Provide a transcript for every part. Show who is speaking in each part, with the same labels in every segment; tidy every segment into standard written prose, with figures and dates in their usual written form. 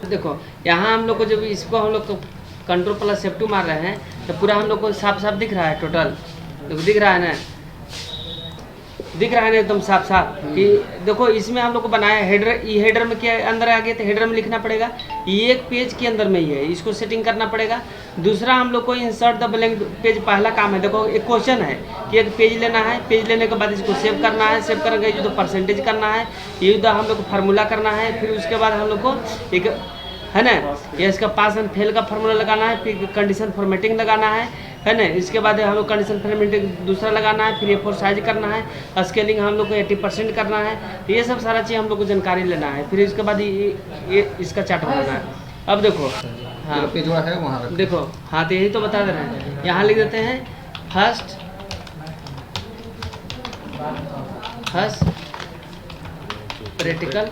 Speaker 1: देखो यहाँ हम लोग को जब इसको हम लोग को कंट्रोल प्लस F2 मार रहे हैं तो पूरा हम लोग को साफ साफ दिख रहा है टोटल। देखो दिख रहा है ना, दिख रहा है ना एकदम साफ साफ कि देखो इसमें हम लोग को बनाया हेडर। ये हेडर में क्या अंदर आ गया तो हेडर में लिखना पड़ेगा, ये एक पेज के अंदर में ही है, इसको सेटिंग करना पड़ेगा। दूसरा हम लोग को इंसर्ट द ब्लैंक पेज पहला काम है। देखो एक क्वेश्चन है कि एक पेज लेना है, पेज लेने के बाद इसको सेव करना है, सेव करके जो परसेंटेज करना है, ये हम लोग को फार्मूला करना है। फिर उसके बाद हम लोग को एक है ना ये इसका पास एंड फेल का फार्मूला लगाना है, फिर कंडीशन फॉर्मेटिंग लगाना है ना। इसके बाद हम लोग कंडीशन फॉर्मेटिंग दूसरा लगाना है, फिर A4 साइज करना है, स्केलिंग हम लोग को 80% करना है। तो ये सब सारा चीज़ हम लोग को जानकारी लेना है। फिर इसके बाद ये इसका चार्ट बनाना है। अब देखो हाँ
Speaker 2: पेज है वहाँ
Speaker 1: देखो हाँ तो यही तो बता दे रहे हैं। यहाँ लिख देते हैं फर्स्ट प्रैक्टिकल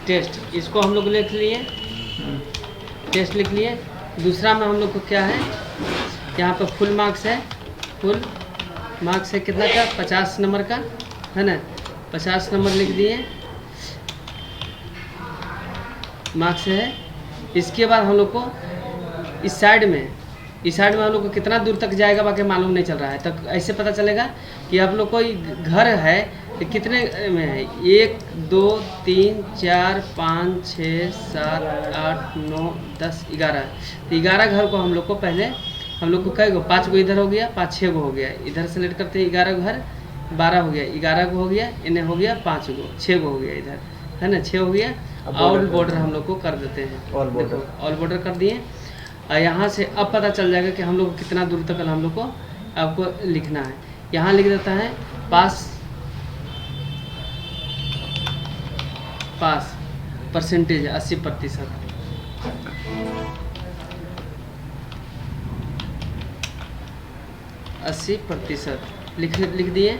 Speaker 1: टेस्ट, इसको हम लोग लिख लिए, टेस्ट लिख लिए। दूसरा में हम लोग को क्या है, यहाँ पे फुल मार्क्स है, फुल मार्क्स है कितना का 50 नंबर का है ना, 50 नंबर लिख दिए मार्क्स है। इसके बाद हम लोग को इस साइड में हम लोग को कितना दूर तक जाएगा बाकी मालूम नहीं चल रहा है। तब ऐसे पता चलेगा कि आप लोग कोई घर है तो कितने में है, 1 2 3 4 5 6 7 8 9 10 11। तो 11 घर को हम लोग को पहले हम लोग को कई गो 5 गो इधर हो गया, 5 6 गो हो गया, इधर सेलेक्ट करते हैं 11 घर, 12 हो गया, 11 को हो गया, इन्हें हो गया 5 गो, 6 गो हो गया इधर है ना, 6 हो गया। ऑल बॉर्डर हम लोग को कर देते हैं, ऑल बॉर्डर कर दिए। और यहाँ से अब पता चल जाएगा कि हम लोग को कितना दूर तक हम लोग को आपको लिखना है। यहाँ लिख देता है पास परसेंटेज 80%, लिख दिए।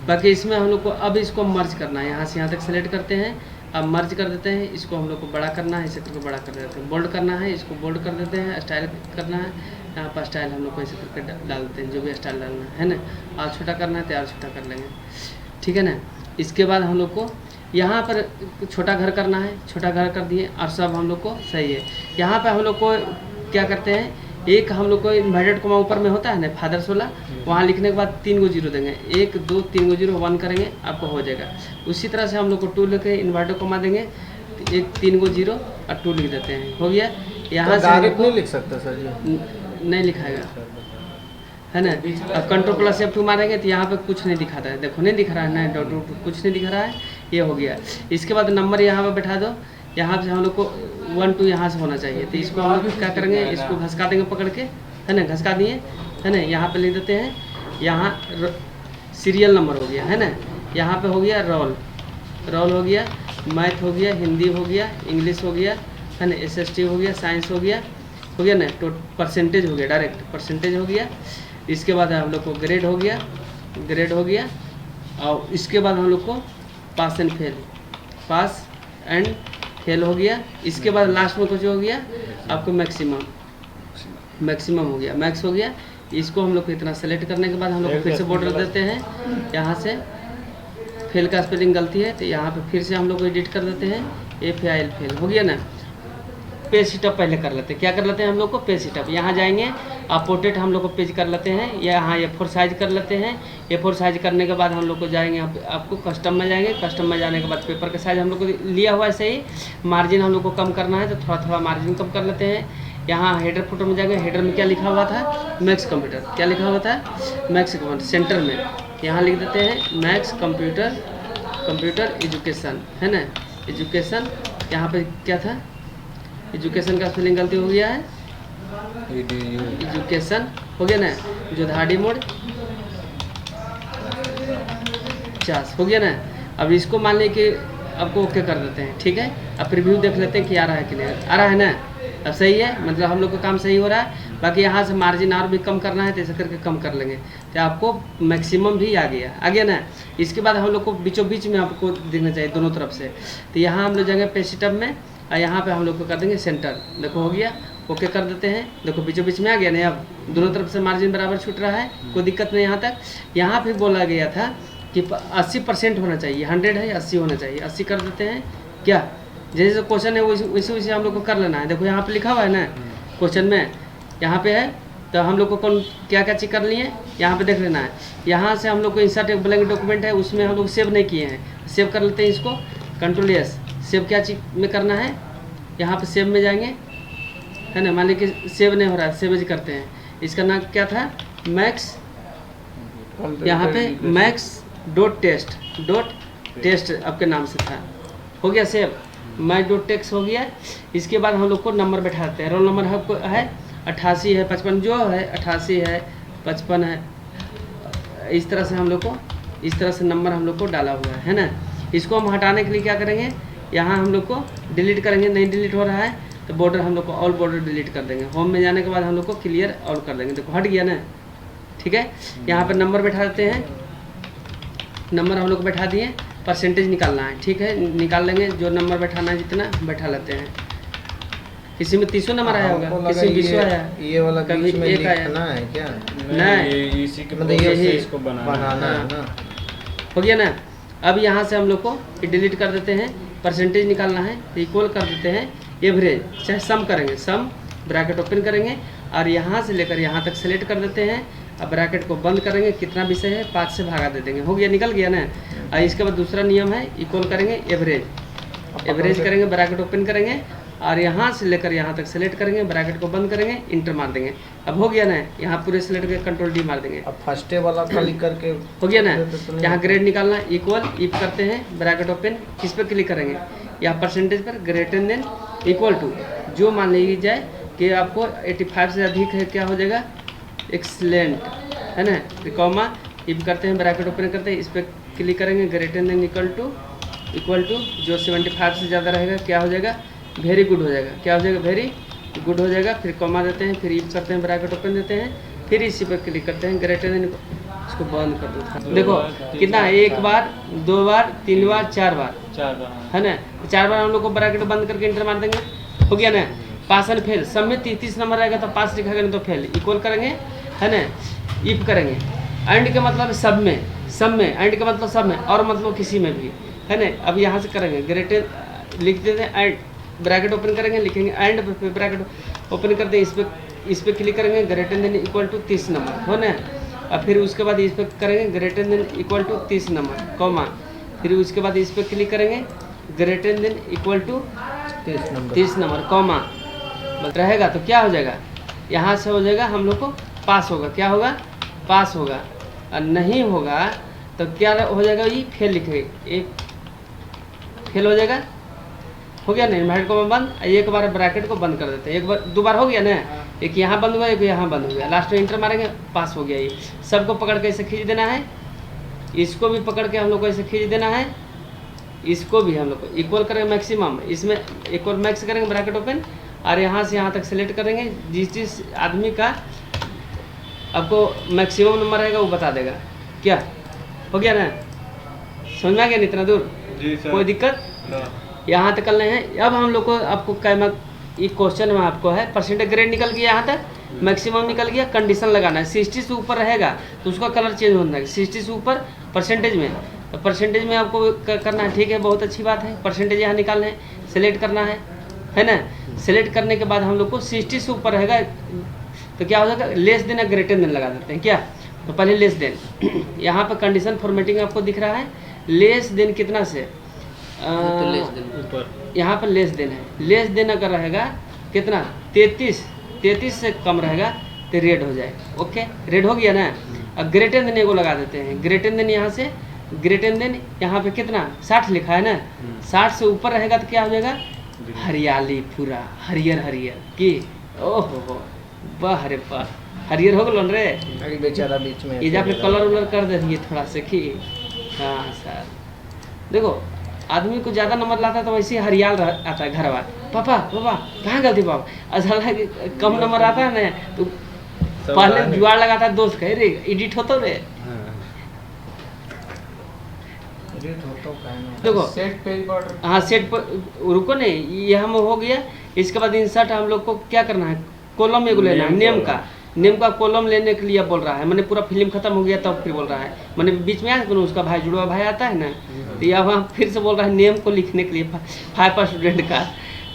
Speaker 1: बाकी इसमें हम लोग को अब इसको मर्ज करना है, यहाँ से यहाँ तक सेलेक्ट करते हैं, अब मर्ज कर देते हैं। इसको हम लोग को बड़ा करना है, इसे करके बड़ा कर देते हैं, बोल्ड करना है, इसको बोल्ड कर देते हैं, स्टाइल करना है, यहाँ पर स्टाइल हम लोग को ऐसे करके डाल देते हैं, जो भी स्टाइल डालना है ना। और छोटा करना है तो और छोटा कर लेंगे, ठीक है ना। इसके बाद हम लोग को यहाँ पर छोटा घर करना है, छोटा घर कर दिए और सब हम लोग को सही है। यहाँ पे हम लोग को क्या करते हैं, एक हम लोग को इन्वर्टेड कोमा ऊपर में होता है ना फादर्स वाला, वहाँ लिखने के बाद 3 गो जीरो देंगे, 1 2 3 गो जीरो 1 करेंगे आपको हो जाएगा। उसी तरह से हम लोग को 2 लेके इन्वर्टेड कोमा देंगे, 1 3 गो जीरो और 2 लिख देते हैं, हो गया। यहाँ से
Speaker 2: डायरेक्ट नहीं लिख सकते सर जी,
Speaker 1: नहीं लिखाएगा है ना। अब कंट्रोल प्लस F2 मारेंगे तो यहाँ पे कुछ नहीं दिखाता है, देखो नहीं दिख रहा है ना, डॉट कुछ नहीं दिख रहा है, ये हो गया। इसके बाद नंबर यहाँ पे बैठा दो, यहाँ से हम लोग को 1 2 यहाँ से होना चाहिए। तो इसको हम लोग क्या करेंगे, इसको घसका देंगे पकड़ के है ना, घसका दिए है ना। यहाँ पे लिख देते हैं, यहाँ सीरियल नंबर हो गया है ना, यहाँ पे हो गया रोल हो गया, मैथ हो गया, हिंदी हो गया, इंग्लिश हो गया है ना, SST हो गया, साइंस हो गया ना, तो परसेंटेज हो गया, डायरेक्ट परसेंटेज हो गया। इसके बाद हम लोग को ग्रेड हो गया, और इसके बाद हम लोग को पास एंड फेल हो गया। इसके बाद लास्ट में कुछ हो गया आपको मैक्सिमम हो गया, मैक्स हो गया। इसको हम लोग को इतना सेलेक्ट करने के बाद हम लोग फिर से बॉर्डर देते हैं, यहाँ से फेल का स्पेलिंग गलती है तो यहाँ पे फिर से हम लोग को एडिट कर देते हैं, FAIL फेल हो गया ना। पेज सीटअप पहले कर लेते हैं, क्या कर लेते हैं हम लोग को पेज सीटअप, यहाँ जाएंगे आप पोर्ट्रेट हम लोग को पेज कर लेते हैं, यहाँ A4 साइज कर लेते हैं। A4 साइज करने के बाद हम लोग को जाएंगे आपको कस्टम में जाएंगे, कस्टम में जाने के बाद पेपर का साइज हम लोग को लिया हुआ है सही। मार्जिन हम लोग को कम करना है तो थोड़ा मार्जिन कम कर लेते हैं। यहाँ हेडर फोटो में जाएंगे, हेडर में क्या लिखा हुआ था, मैक्स कंप्यूटर, क्या लिखा हुआ था, मैक्स कंप्यूटर। सेंटर में यहाँ लिख देते हैं मैक्स कंप्यूटर एजुकेशन है ना, एजुकेशन। यहाँ पे क्या था, एजुकेशन का स्पेलिंग गलती हो गया है, एजुकेशन हो गया ना, जोधाड़ी मोड़ 50 हो गया ना। अब इसको मान लें कि आपको ओके कर देते हैं, ठीक है। अब प्रीव्यू देख लेते हैं कि आ रहा है कि नहीं आ रहा है ना। अब सही है, मतलब हम लोग का काम सही हो रहा है। बाकी यहाँ से मार्जिन और भी कम करना है तो ऐसे करके कम कर लेंगे तो आपको मैक्सिमम भी आ गया ना। इसके बाद हम लोग को बीचों बीच में आपको दिखना चाहिए दोनों तरफ से। तो यहाँ हम लोग जाएंगे पेज सेटअप में और यहाँ पे हम लोग को कर देंगे सेंटर, देखो हो गया, ओके कर देते हैं। देखो बीचों बीच में आ गया नहीं, अब दोनों तरफ से मार्जिन बराबर छूट रहा है, कोई दिक्कत नहीं यहाँ तक। यहाँ पे बोला गया था कि 80% होना चाहिए, 100 है 80 होना चाहिए, 80 कर देते हैं क्या, जैसे क्वेश्चन है वैसे वैसे हम लोग को कर लेना है। देखो यहाँ पे लिखा हुआ है ना क्वेश्चन में, यहाँ पे है, तो हम लोग को कौन क्या क्या चीज़ कर लिए यहाँ पे देख लेना है। यहाँ से हम लोग को इंसर्ट एक ब्लैंक डॉक्यूमेंट है, उसमें हम लोग सेव नहीं किए हैं, सेव कर लेते हैं इसको, Ctrl+S। सेव क्या चीज़ में करना है, यहाँ पे सेव में जाएंगे, है ना। मान लीजिए कि सेव नहीं हो रहा है, सेव करते हैं। इसका नाम क्या था, मैक्स, यहाँ पे मैक्स डॉट टेस्ट आपके नाम से था, हो गया सेव, मैक्स डॉट टेक्स्ट हो गया। इसके बाद हम लोग को नंबर बैठाते हैं। रोल नंबर है 88 है, 55 जो है, 88 है, 55 है, इस तरह से हम लोग को, इस तरह से नंबर हम लोग को डाला हुआ है ना। इसको हम हटाने के लिए क्या करेंगे, यहाँ हम लोग को डिलीट करेंगे, नहीं डिलीट हो रहा है तो बॉर्डर हम लोग को ऑल बॉर्डर डिलीट कर देंगे। होम में जाने के बाद हम लोग को क्लियर ऑल कर देंगे, देखो हट गया ना, ठीक है। यहाँ पर नंबर बैठा देते हैं, नंबर हम लोग को बैठा दिए, परसेंटेज निकालना है, ठीक है, निकाल लेंगे, जो नंबर बैठाना है जितना बैठा लेते हैं। किसी में 30 नंबर आया होगा, किसी में 20 आया,
Speaker 2: ये वाला
Speaker 1: कभी
Speaker 2: बीच में
Speaker 1: एक आया
Speaker 2: लिखना है क्या?
Speaker 1: नहीं,
Speaker 3: इसी के
Speaker 2: मतलब
Speaker 3: प्रोसेस से
Speaker 2: यही
Speaker 3: इसको
Speaker 2: बनाना है ना।
Speaker 1: हो गया ना। अब यहाँ से हम लोग को डिलीट कर देते हैं, परसेंटेज निकालना है, इक्वल कर देते हैं एवरेज, चाहे सम करेंगे, सम ब्रैकेट ओपन करेंगे और यहाँ से लेकर यहाँ तक सेलेक्ट कर देते हैं। अब ब्रैकेट को बंद करेंगे, कितना विषय है 5 से भागा दे देंगे, हो गया, निकल गया ना। और इसके बाद दूसरा नियम है, इक्वल करेंगे एवरेज करेंगे, ब्रैकेट ओपन करेंगे और यहाँ से लेकर यहाँ तक सेलेक्ट करेंगे, ब्रैकेट को बंद करेंगे, इंटर मार देंगे। अब हो गया ना, यहाँ पूरे सेलेक्ट करके Ctrl+D मार देंगे,
Speaker 2: अब फर्स्ट वाला क्लिक करके
Speaker 1: हो गया ना। यहाँ ग्रेड निकालना, इक्वल इफ करते हैं, ब्रैकेट ओपन, किस पे क्लिक करेंगे, यहाँ परसेंटेज पर, ग्रेटर देन इक्वल टू, जो मान लीजिए जाए कि आपको 85 से अधिक है, क्या हो जाएगा, एक्सलेंट, है ना, कॉमा इफ करते हैं, ब्रैकेट ओपन करते हैं, इस पर क्लिक करेंगे, ग्रेटर देन इक्वल टू जो 75 से ज़्यादा रहेगा क्या हो जाएगा, वेरी गुड हो जाएगा, क्या हो जाएगा, वेरी गुड हो जाएगा। फिर कॉमा देते हैं, फिर इफ करते हैं, ब्रैकेट ओपन देते हैं, फिर इसी पर क्लिक करते हैं, ग्रेटर देन, इसको बंद कर दो। देखो कितना है, 1 बार 2 बार 3 बार 4 बार,
Speaker 3: 4 बार,
Speaker 1: है ना। 4 बार हम लोग को ब्रैकेट बंद करके इंटर मार देंगे, हो गया ना। पास एंड फेल, सब में 30 नंबर रहेगा तो पास लिखा नहीं तो फेल, इक्वल करेंगे, है ना, इफ करेंगे, एंड का मतलब सब में, एंड का मतलब सब में, और मतलब किसी में भी, है ना। अब यहाँ से करेंगे, ग्रेटर लिख देते हैं, एंड ब्रैकेट ओपन करेंगे, लिखेंगे एंड, ब्रैकेट ओपन करते हैं, इस पर क्लिक करेंगे, greater than equal to 30 number, हो ना। और फिर उसके बाद इस पर करेंगे, greater than equal to 30 number, comma, फिर उसके बाद इस पर क्लिक करेंगे, greater than equal to 30 number, comma, बस रहेगा तो क्या हो जाएगा, यहाँ से हो जाएगा हम लोग को पास होगा, क्या होगा, पास होगा। और नहीं होगा तो क्या हो जाएगा, ये फेल लिखेंगे, एक फेल हो जाएगा, हो गया ना। इन्वर्टेड कॉमा बंद, एक बार ब्रैकेट को बंद कर देते हैं, एक बार 2 बार हो गया ना, एक यहाँ बंद हुआ, एक यहाँ बंद हो गया, लास्ट में इंटर मारेंगे, पास हो गया। ये सबको पकड़ के ऐसे खींच देना है, इसको भी पकड़ के हम लोग को ऐसे खींच देना है, इसको भी हम लोग को इक्वल करेंगे मैक्सिमम, इसमें इक्वल मैक्स करेंगे, ब्रैकेट ओपन, और यहाँ से यहाँ तक सेलेक्ट करेंगे, जिस आदमी का आपको मैक्सिमम नंबर रहेगा वो बता देगा, क्या हो गया ना, समझ में आ गया ना इतना दूर, कोई दिक्कत यहाँ तक करना है। अब हम लोग को आपको एक क्वेश्चन में आपको है, परसेंटेज ग्रेड निकल गया, यहाँ तक मैक्सिमम निकल गया, कंडीशन लगाना है, 60 से ऊपर रहेगा तो उसका कलर चेंज होना है, 60 से ऊपर परसेंटेज में, तो परसेंटेज में आपको करना है, ठीक है, बहुत अच्छी बात है। परसेंटेज यहाँ निकालना है, सेलेक्ट करना है ना। सेलेक्ट करने के बाद हम लोग को 60 से ऊपर रहेगा तो क्या हो जाएगा, लेस देन या ग्रेटर देन लगा देते हैं, क्या, तो पहले लेस देन, यहाँ पर कंडीशन फॉर्मेटिंग आपको दिख रहा है, लेस देन कितना से, यहाँ पर लेस देन है, लेस देन अगर रहेगा कितना, 33 से कम रहेगा तो रेड हो जाए, ओके, रेड हो गया ना। अब ग्रेटर देन एगो लगा देते हैं, ग्रेटर देन यहाँ से, ग्रेटर देन यहाँ पे कितना 60 लिखा है ना, 60 से ऊपर रहेगा तो क्या हो जाएगा, हरियाली, पूरा हरियर की, ओहो वाह रे वाह, हरियर हो गल रे,
Speaker 2: बेचारा बीच में
Speaker 1: इजा पे कलर उलर कर देंगे थोड़ा से कि, हाँ सर, देखो आदमी को ज़्यादा नंबर लाता है तो वैसे ही हरियाल आता है घरवा, पापा कहाँ गलती पापा, असल कम नंबर आता है ना तो पहले जुआड़ लगाता है, दोस्त कहे रे एडिट होता रे, देखो
Speaker 2: सेट पेज बॉर्डर,
Speaker 1: हाँ सेट पर रुको नहीं, ये हम हो गया। इसके बाद इंसर्ट हम लोग को क्या करना है, कॉलम एगो लेना है, नेम का कॉलम लेने के लिए बोल रहा है, मैंने पूरा फिल्म खत्म हो गया तब फिर बोल रहा है, मैंने बीच में आया उसका भाई जुड़वा भाई आता है ना, तो यहाँ वहाँ फिर से बोल रहा है नेम को लिखने के लिए 5 पर स्टूडेंट का,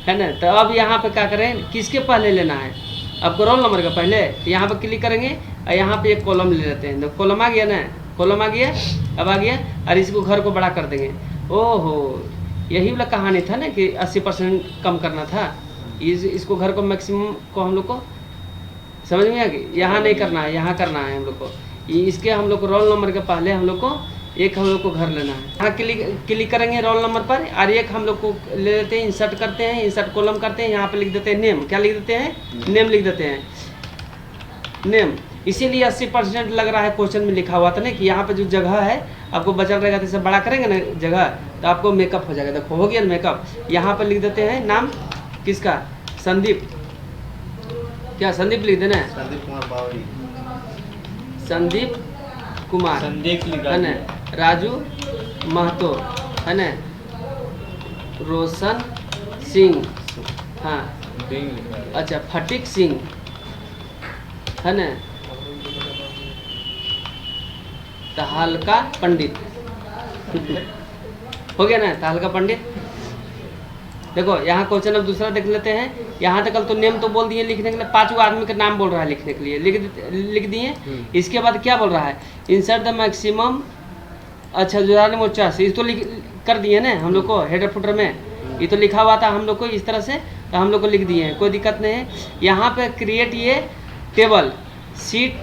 Speaker 1: है ना। तो अब यहाँ पे क्या करें, किसके पहले लेना है, आपको रोल नंबर का पहले, तो यहाँ पर क्लिक करेंगे और यहाँ पे एक कॉलम ले लेते हैं। तो कॉलम आ गया ना, कॉलम आ गया, अब आ गया, और इसको घर को बड़ा कर देंगे। ओहो, यही वाला कहानी था ना कि 80% कम करना था। इसको घर को मैक्सिमम को हम लोग को समझ में आ गई, यहाँ नहीं करना है, यहाँ करना है हम लोग को। इसके हम लोग को रोल नंबर के पहले हम लोग को एक हम लोग को घर लेना है। यहाँ क्लिक करेंगे रोल नंबर पर, और एक हम लोग को ले लेते हैं, इंसर्ट करते हैं, इंसर्ट कॉलम करते हैं, यहाँ पे लिख देते हैं नेम। क्या लिख देते हैं, नेम लिख देते हैं, नेम। इसीलिए 80% लग रहा है क्वेश्चन में लिखा हुआ था ना कि यहाँ पे जो जगह है आपको बचल रहेगा, तो इसे बड़ा करेंगे ना जगह, तो आपको मेकअप हो जाएगा। देखो हो गया मेकअप। यहाँ पर लिख देते हैं नाम किसका, संदीप, क्या संदीप लिख देना है,
Speaker 2: संदीप कुमार बावरी,
Speaker 1: संदीप कुमार,
Speaker 3: संदीप
Speaker 1: है ना, राजू महतो, है ना, रोशन सिंह, हाँ अच्छा, फटीक सिंह, है ना, तहलका पंडित हो गया ना, तहलका पंडित। देखो यहाँ क्वेश्चन अब दूसरा देख लेते हैं। यहाँ तक तो नेम तो बोल दिए लिखने के लिए, 5 आदमी का नाम बोल रहा है लिखने के लिए, लिख दिए। इसके बाद क्या बोल रहा है, इंसर्ट द मैक्सिमम, अच्छा जो मोर्चा से, तो कर दिए ना हम लोग को हेडर फुटर में, ये तो लिखा हुआ था हम लोग को इस तरह से, तो हम लोग को लिख दिए हैं, कोई दिक्कत नहीं है। यहाँ पे क्रिएट ये टेबल सीट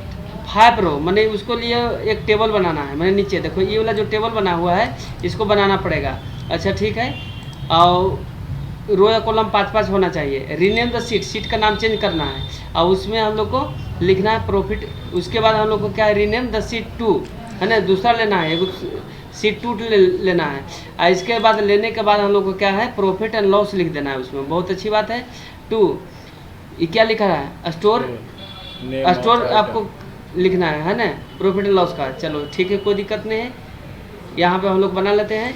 Speaker 1: 5 रो, मैंने उसको लिए एक टेबल बनाना है। मैंने नीचे देखो ये वाला जो टेबल बना हुआ है इसको बनाना पड़ेगा। अच्छा ठीक है, और रो या कॉलम 5-5 होना चाहिए। रीनेम द सीट, सीट का नाम चेंज करना है, और उसमें हम लोग को लिखना है प्रॉफिट। उसके बाद हम लोग को क्या है, रीनेम द सीट 2, है ना, दूसरा लेना है, सीट 2 लेना है। और इसके बाद लेने के बाद हम लोग को क्या है, प्रॉफिट एंड लॉस लिख देना है उसमें। बहुत अच्छी बात है। 2 ये क्या लिखा है, स्टोर, स्टोर आपको लिखना है ना, प्रॉफिट एंड लॉस का। चलो ठीक है, कोई दिक्कत नहीं है। यहाँ पे हम लोग बना लेते हैं।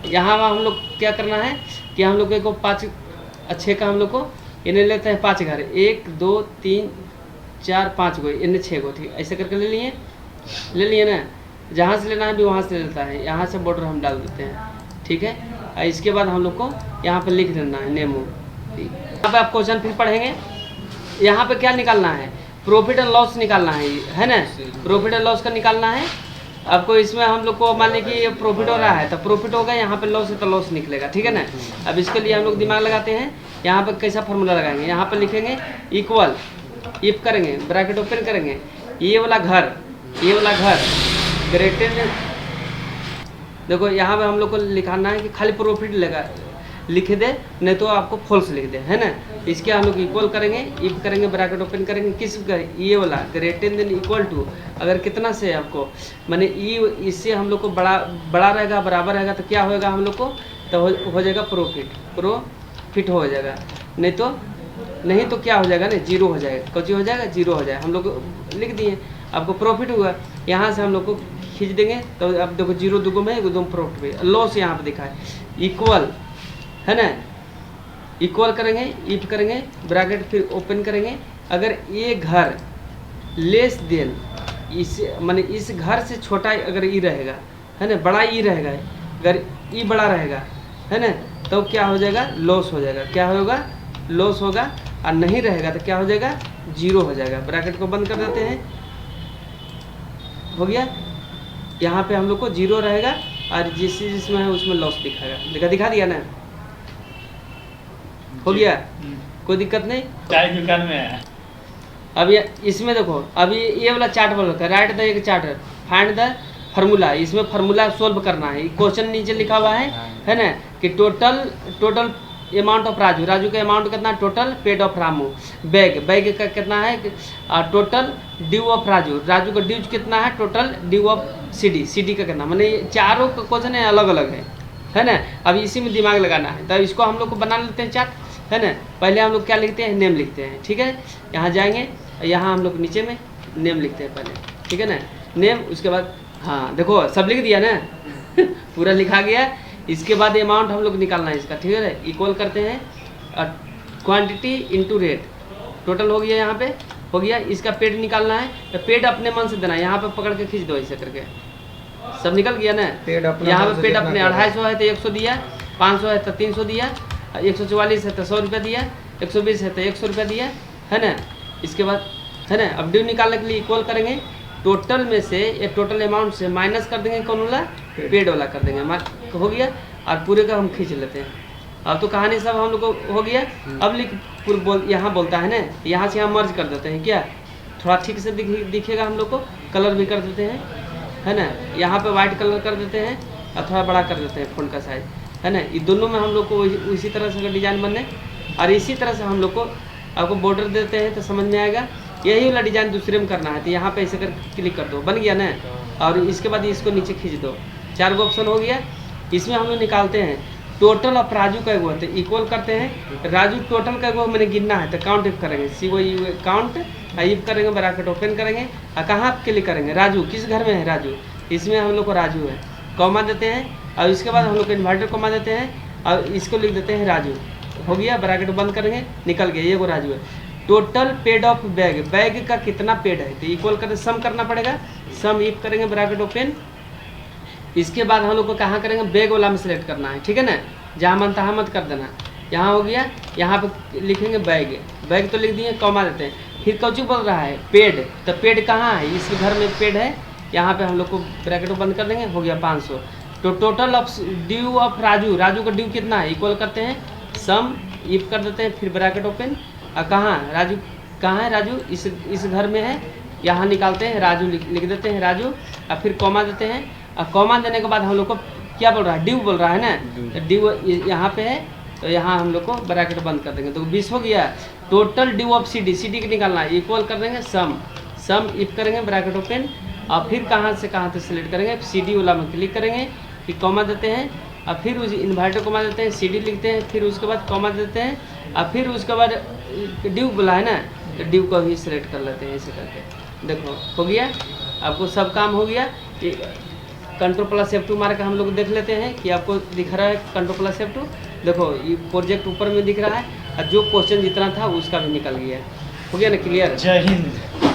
Speaker 1: यहाँ हम लोग क्या करना है कि हम लोग को 5 अच्छे का हम लोग को इन्हें लेते हैं 5 घर, 1 2 3 4 5 गो, इन्हें 6 गो, ठीक ऐसे करके ले लिए ना। जहाँ से लेना है भी वहाँ से ले लेता है, यहाँ से बॉर्डर हम डाल देते हैं, ठीक है। और इसके बाद हम लोग को यहाँ पे लिख देना है नेमो। यहाँ पे आप क्वेश्चन फिर पढ़ेंगे। यहाँ पे क्या निकालना है, प्रॉफिट एंड लॉस निकालना है ना, प्रॉफिट एंड लॉस का निकालना है आपको। इसमें हम लोग को मान लें कि प्रॉफिट हो रहा है तो प्रॉफिट होगा, यहाँ पे लॉस है तो लॉस निकलेगा, ठीक है ना। अब इसके लिए हम लोग दिमाग लगाते हैं। यहाँ पे कैसा फार्मूला लगाएंगे, यहाँ पे लिखेंगे इक्वल, इफ करेंगे, ब्रैकेट ओपन करेंगे, ये वाला घर ग्रेटर, देखो यहाँ पे हम लोग को लिखाना है कि खाली प्रॉफिट लिख दे, नहीं तो आपको फॉल्स लिख दे, है ना। इसके हम लोग इक्वल करेंगे, इफ करेंगे, ब्रैकेट ओपन करेंगे, किस ये वाला ग्रेटर देन इक्वल टू, अगर कितना से आपको माने इससे हम लोग को बड़ा रहेगा, बराबर रहेगा, तो क्या होएगा हम लोग को, तो हो जाएगा प्रॉफिट हो जाएगा। नहीं तो क्या हो जाएगा ना, 0 हो जाएगा। कुछ हो जाएगा, 0 हो जाएगा। हम लोग लिख दिए, आपको प्रॉफिट हुआ, यहाँ से हम लोग को खींच देंगे, तो अब देखो 0 2 में एकदम प्रॉफिट। लॉस यहाँ पे दिखा है, इक्वल, है ना, इक्वल करेंगे, इफ करेंगे, ब्रैकेट फिर ओपन करेंगे। अगर ये घर लेस देन इस माने इस घर से छोटा अगर ई रहेगा, है ना, बड़ा ई रहेगा, अगर ई बड़ा रहेगा, है ना, तो क्या हो जाएगा, लॉस हो जाएगा। क्या होगा, लॉस होगा। और नहीं रहेगा तो क्या हो जाएगा, 0 हो जाएगा। ब्रैकेट को बंद कर देते हैं, हो गया। यहाँ पे हम लोग को 0 रहेगा, और जिसमें है उसमें लॉस दिखाएगा। दिखा दिया ना, हो गया, कोई दिक्कत नहीं।
Speaker 3: चाय दुकान में है।
Speaker 1: अब ये इसमें देखो, अभी ये वाला चार्ट बोल रखा है, राइट द एक चार्ट, फाइंड द फार्मूला। इसमें फार्मूला सोल्व करना है। क्वेश्चन नीचे लिखा हुआ है ना, कि टोटल अमाउंट ऑफ राजू का अमाउंट कितना, total paid of Ramu, bag का कितना है, टोटल ड्यू ऑफ राजू का ड्यूज कितना है, टोटल ड्यू ऑफ सीडी का कितना, मैंने चारों का क्वेश्चन है अलग अलग है ना। अब इसी में दिमाग लगाना है, तो इसको हम लोग को बना लेते हैं चार्ट, है ना। पहले हम लोग क्या लिखते हैं, नेम लिखते हैं, ठीक है। यहाँ जाएंगे, यहाँ हम लोग नीचे में नेम लिखते हैं पहले, ठीक है ना, नेम। उसके बाद हाँ देखो सब लिख दिया ना पूरा लिखा गया। इसके बाद अमाउंट हम लोग निकालना है इसका, ठीक है। इक्वल करते हैं, क्वांटिटी इनटू रेट, टोटल हो गया, यहाँ पे हो गया। इसका पेड निकालना है, तो पेड अपने मन से देना है, यहाँ पे पकड़ के खींच दो ऐसे करके, सब निकल गया ना।
Speaker 2: पेड अपना
Speaker 1: यहाँ
Speaker 2: मन
Speaker 1: पे
Speaker 2: से
Speaker 1: पेड
Speaker 2: जितना
Speaker 1: अपने
Speaker 2: करें।
Speaker 1: 250 है तो 100 दिया, 500 है तो 300 दिया, 144 है तो 100 रुपया दिया, 120 है तो 100 रुपया दिया, है ना। इसके बाद है ना, अब ड्यू निकालने के लिए इक्वल करेंगे, टोटल में से ये टोटल अमाउंट से माइनस कर देंगे, कौन वाला, पेड वाला कर देंगे, हो गया। और पूरे का हम खींच लेते हैं। अब तो कहानी सब हम लोग को हो गया। अब यहाँ बोलता है ना, यहाँ से यहाँ मर्ज कर देते हैं, क्या थोड़ा ठीक से दिखेगा हम लोग को, कलर भी कर देते हैं, है ना। यहाँ पे वाइट कलर कर देते हैं और थोड़ा बड़ा कर देते हैं फ़ॉन्ट का साइज, है ना। ये दोनों में हम लोग को उसी तरह से अगर डिज़ाइन बनने, और इसी तरह से हम लोग को आपको बॉर्डर देते हैं तो समझ में आएगा। यही वाला डिज़ाइन दूसरे में करना है तो यहाँ पे ऐसे कर क्लिक कर दो, बन गया ना। और इसके बाद इसको नीचे खींच दो, 4 गो ऑप्शन हो गया। इसमें हम लोग निकालते हैं टोटल ऑफ राजू का एगो, तो इक्वल करते हैं राजू टोटल का एगो मैंने गिनना है तो काउंट इफ करेंगे, COU काउंट इफ करेंगे, ब्रैकेट ओपन करेंगे और कहाँ क्लिक करेंगे, राजू किस घर में है राजू, इसमें हम लोग को राजू है, कॉमा देते हैं और इसके बाद हम लोग को इन्वर्टर कॉमा देते हैं और इसको लिख देते हैं राजू, हो गया, ब्रैकेट बंद करेंगे, निकल गया, ये वो राजू है। Total paid of bag, bag का कितना पेड है तो इक्वल करके सम करना पड़ेगा, सम इफ करेंगे, ब्रैकेट ओपन। इसके बाद हम लोग को कहाँ करेंगे, बैग वाला में सेलेक्ट करना है, ठीक है ना, जहाँ मन तहाँ मत कर देना। यहाँ हो गया, यहाँ पे लिखेंगे बैग, बैग तो लिख दिए, कॉमा देते हैं। फिर कौचू बोल रहा है पेड, तो पेड कहाँ है, इस घर में पेड है, यहाँ पे हम लोग को ब्रैकेट बंद कर देंगे, हो गया 500। तो total of due of Raju, Raju का ड्यू कितना है, इक्वल करते हैं, सम इफ कर देते हैं, फिर ब्रैकेट ओपन। और कहाँ राजू, कहाँ है राजू, इस घर में है, यहाँ निकालते हैं राजू, लिख देते हैं राजू और फिर कॉमा देते हैं। और कॉमा देने के बाद हम लोग को क्या बोल रहा है, ड्यू बोल रहा है ना, तो ड्यू यहाँ पे है तो यहाँ हम लोग को ब्रैकेट बंद कर देंगे, तो 20 हो गया। Total due of CD, CD के निकालना है, इक्वल कर देंगे, सम इफ करेंगे, ब्रैकेट ओपन। और फिर कहाँ से कहाँ तक सिलेक्ट करेंगे, CD वाला में क्लिक करेंगे, फिर कॉमा देते हैं और फिर उस इन्वर्टर कॉमा देते हैं, CD लिखते हैं, फिर उसके बाद कॉमा देते हैं और फिर उसके बाद ड्यू बोला है ना, तो ड्यू को भी सिलेक्ट कर लेते हैं, ऐसे करके देखो हो गया, आपको सब काम हो गया। Ctrl+F2 मार के हम लोग देख लेते हैं कि आपको दिख रहा है Ctrl+F2, देखो ये प्रोजेक्ट ऊपर में दिख रहा है और जो क्वेश्चन जितना था उसका भी निकल गया, हो गया ना क्लियर।
Speaker 3: जय हिंद।